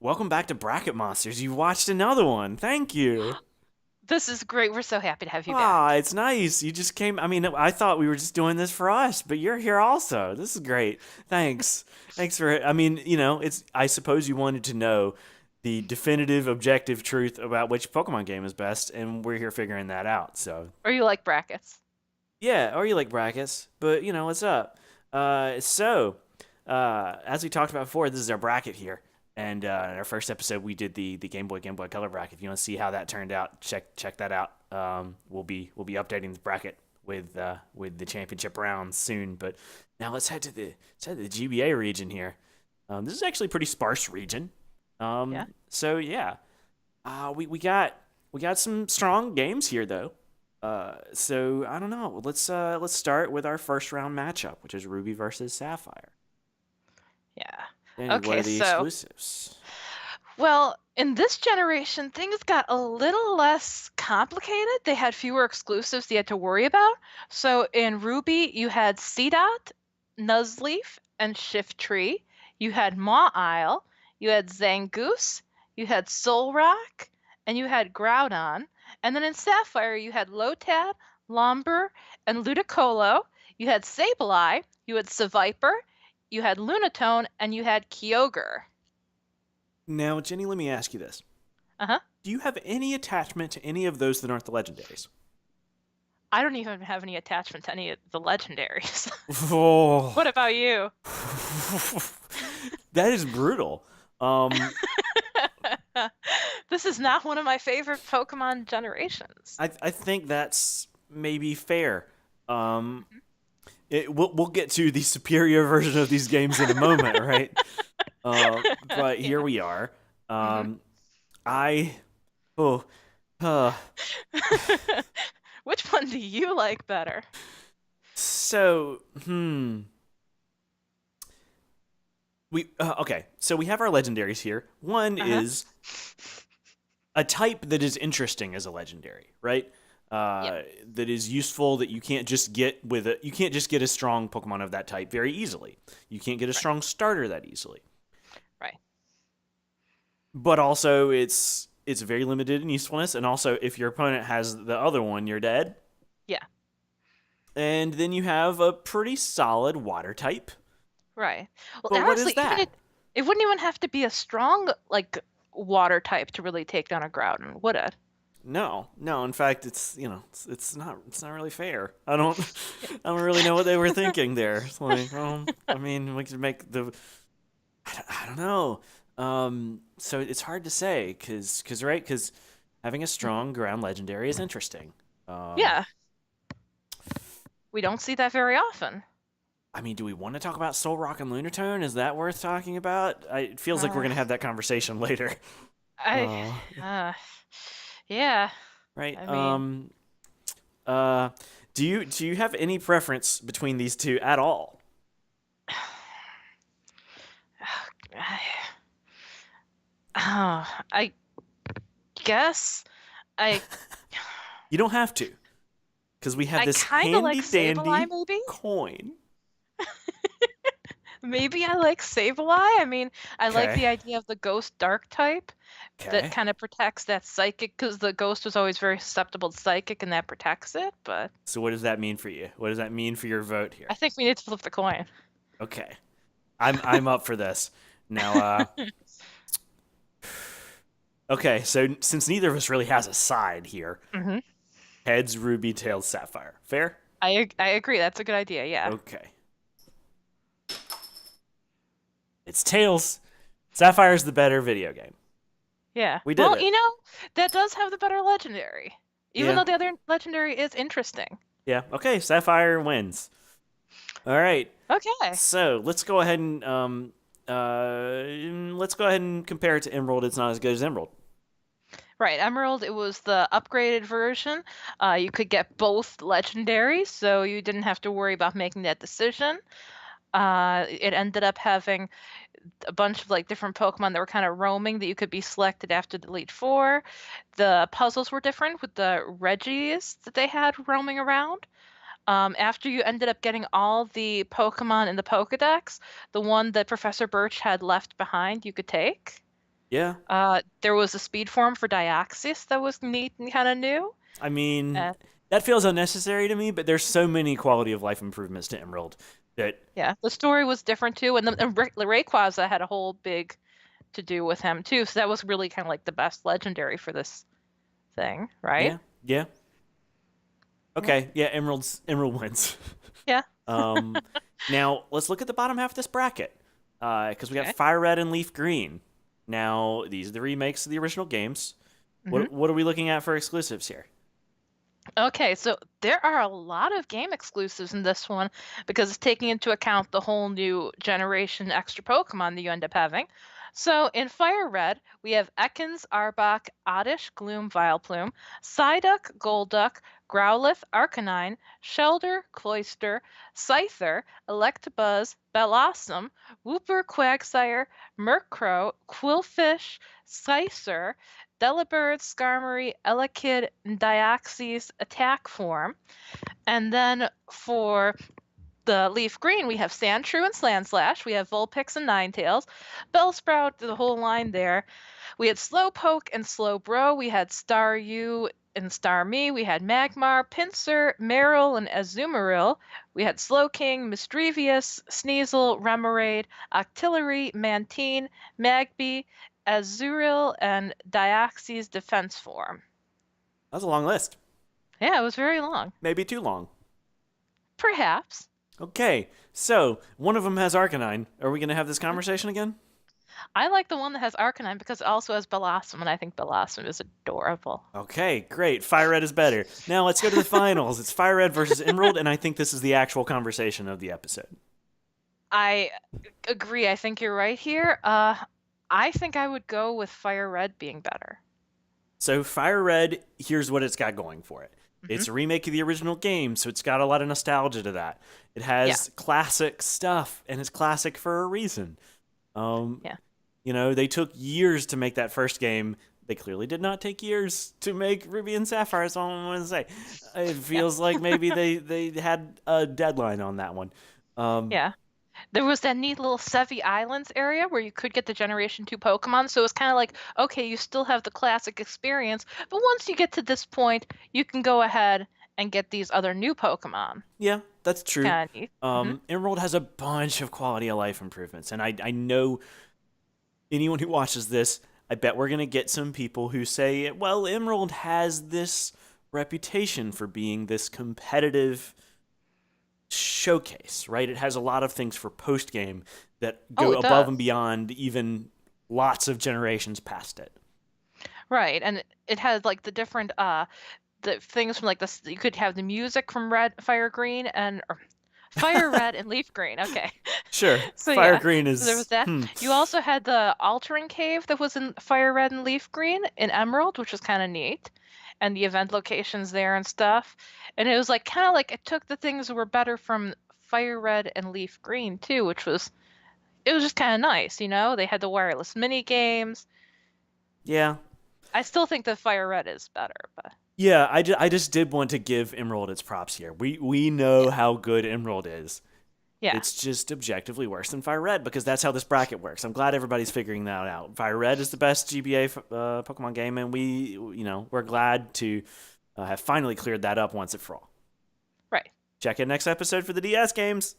Welcome back to Bracket Monsters. You watched another one. Thank you. This is great. We're so happy to have you Ah, back. it's nice. You just came. I mean, I thought we were just doing this for us, but you're here also. This is great. Thanks. Thanks for. I mean, it's. I suppose you wanted to know the definitive, objective truth about which Pokemon game is best, and we're here figuring that out. So, Or you like brackets? yeah, or you like brackets, but what's up? As we talked about before, this is our bracket here. And in our first episode, we did the Game Boy Color bracket. If you want to see how that turned out, check that out. We'll be updating this bracket with the championship rounds soon. But now let's head to the GBA region here. This is actually a pretty sparse region. Yeah. So yeah, we got some strong games here though. So I don't know. Let's start with our first round matchup, which is Ruby versus Sapphire. Yeah. Danny, what Okay, are the so, exclusives? well, in this generation, things got a little less complicated. They had fewer exclusives you had to worry about. So in Ruby, you had Seedot, Nuzleaf, and Shifttree. You had Maw Isle, you had Zangoose, you had Solrock, and you had Groudon. And then in Sapphire, you had Lotad, Lomber, and Ludicolo. You had Sableye, you had Seviper, you had Lunatone, and you had Kyogre. Now, Jenny, let me ask you this: Uh-huh. Do you have any attachment to any of those that aren't the legendaries? I don't even have any attachment to any of the legendaries. Oh, What about you? that is brutal. Um, This is not one of my favorite Pokemon generations. I think that's maybe fair. Um, Mhm. we'll get to the superior version of these games in a moment, right? But here Yeah. we are. hmm Um, I oh uh, Which one do you like better? so we okay. So we have our legendaries here. One Uh-huh. is a type that is interesting as a legendary, right? Yep. That is useful that you can't just get a strong Pokemon of that type very easily. You can't get a Right. strong starter that easily. Right. But also it's very limited in usefulness, and also if your opponent has the other one, you're dead. Yeah. And then you have a pretty solid water type. Right. Well, But what honestly, is even that? it wouldn't even have to be a strong like water type to really take down a Groudon, would it? No, no. In fact, it's not really fair. I don't really know what they were thinking there. It's like, I mean, we could make I don't know. So it's hard to say because having a Mhm. strong ground legendary is interesting. Um, Yeah. We don't see that very often. I mean, do we want to talk about Soul Rock and Lunatone? Is that worth talking about? It feels like we're Uh, gonna have that conversation later. I, Uh, uh, yeah. right. I mean, Uh, do you have any preference between these two at all? I guess I You don't have to, because we have I this kind of handy like Sableye, dandy maybe. coin. Maybe I like Sableye. I mean, I like Okay. the idea of the ghost dark type that Okay. kind of protects that psychic because the ghost was always very susceptible to psychic and that protects it. But So what does that mean for you? What does that mean for your vote I here? think we need to flip the coin. Okay. I'm up for this. Now okay, so since neither of us really has a side here, hmm heads Ruby, tails Sapphire. Fair? I agree. That's a good idea. Yeah. Okay. It's tails. Sapphire's the better video game. Yeah. We did Well, it. that does have the better legendary, even Yeah. though the other legendary is interesting. Yeah. Okay, Sapphire wins. All right. Okay. So let's go ahead and compare it to Emerald. It's not as good as Emerald. Right, Emerald, it was the upgraded version. You could get both legendaries, so you didn't have to worry about making that decision. It ended up having a bunch of like different Pokemon that were kind of roaming that you could be selected after the Elite Four. The puzzles were different with the Reggies that they had roaming around. After you ended up getting all the Pokemon in the Pokedex, the one that Professor Birch had left behind, you could take. Yeah. There was a speed form for Deoxys that was neat and kind of new. I mean, Uh, that feels unnecessary to me, but there's so many quality of life improvements to Emerald that, yeah, the story was different too, and Rayquaza had a whole big to do with him too. So that was really kind of like the best legendary for this thing, right? yeah, yeah. Yeah. Okay, yeah, Emerald wins. Yeah. um, Now let's look at the bottom half of this bracket, because we got Okay. Fire Red and Leaf Green. Now these are the remakes of the original games. hmm What are we looking at for exclusives here? Okay, so there are a lot of game exclusives in this one because it's taking into account the whole new generation extra Pokemon that you end up having. So in Fire Red, we have Ekans, Arbok, Oddish, Gloom, Vileplume, Psyduck, Golduck, Growlithe, Arcanine, Shelder, Cloyster, Scyther, Electabuzz, Bellossom, Wooper, Quagsire, Murkrow, Quillfish, Scyther, Delibird, Skarmory, Elekid, and Deoxys attack form. And then for the Leaf Green, we have Sandshrew and Sandslash. We have Vulpix and Ninetales. Bellsprout, the whole line there. We had Slowpoke and Slowbro. We had Staryu and Starmie. We had Magmar, Pinsir, Marill, and Azumarill. We had Slowking, Misdreavus, Sneasel, Remoraid, Octillery, Mantine, Magby, Azurill, and Dioxys defense form. That's a long list. Yeah, it was very long. Maybe too long. Perhaps. Okay, so one of them has Arcanine. Are we going to have this conversation again? I like the one that has Arcanine because it also has Bellossom, and I think Bellossom is adorable. Okay, great. Fire Red is better. Now let's go to the finals. It's Fire Red versus Emerald, and I think this is the actual conversation of the episode. I agree. I think you're right here. I think I would go with Fire Red being better. So Fire Red, here's what it's got going for it. hmm It's a remake of the original game, so it's got a lot of nostalgia to that. It Yeah, has classic stuff, and it's classic for a reason. Um, yeah. they took years to make that first game. They clearly did not take years to make Ruby and Sapphire. That's all I want to say. It Yeah. feels like maybe they had a deadline on that one. Um, Yeah. There was that neat little Sevi Islands area where you could get the Generation 2 Pokemon. So it's kind of like, okay, you still have the classic experience, but once you get to this point, you can go ahead and get these other new Pokemon. yeah, that's true. Kind of neat. Emerald has a bunch of quality of life improvements, and I know anyone who watches this, I bet we're gonna get some people who say, well, Emerald has this reputation for being this competitive showcase, right? It has a lot of things for post game that Oh, go it above does. and beyond even lots of generations past it. Right. And it has like the different the things from like this you could have the music from Red, Fire Green and or Fire Red and Leaf Green. Okay. Sure, So Fire yeah. Green So there was is that. You also had the altering cave that was in Fire Red and Leaf Green in Emerald, which was kind of neat. And the event locations there and stuff. And it was like kind of like it took the things that were better from Fire Red and Leaf Green too, which was it was just kind of nice, you know? They had the wireless mini games. yeah. I still think the Fire Red is better, but Yeah, I just did want to give Emerald its props here. We know yeah. how good Emerald is. Yeah. It's just objectively worse than Fire Red because that's how this bracket works. I'm glad everybody's figuring that out. Fire Red is the best GBA Pokemon game, and we're glad to have finally cleared that up once and for all. Right. Check in next episode for the DS games.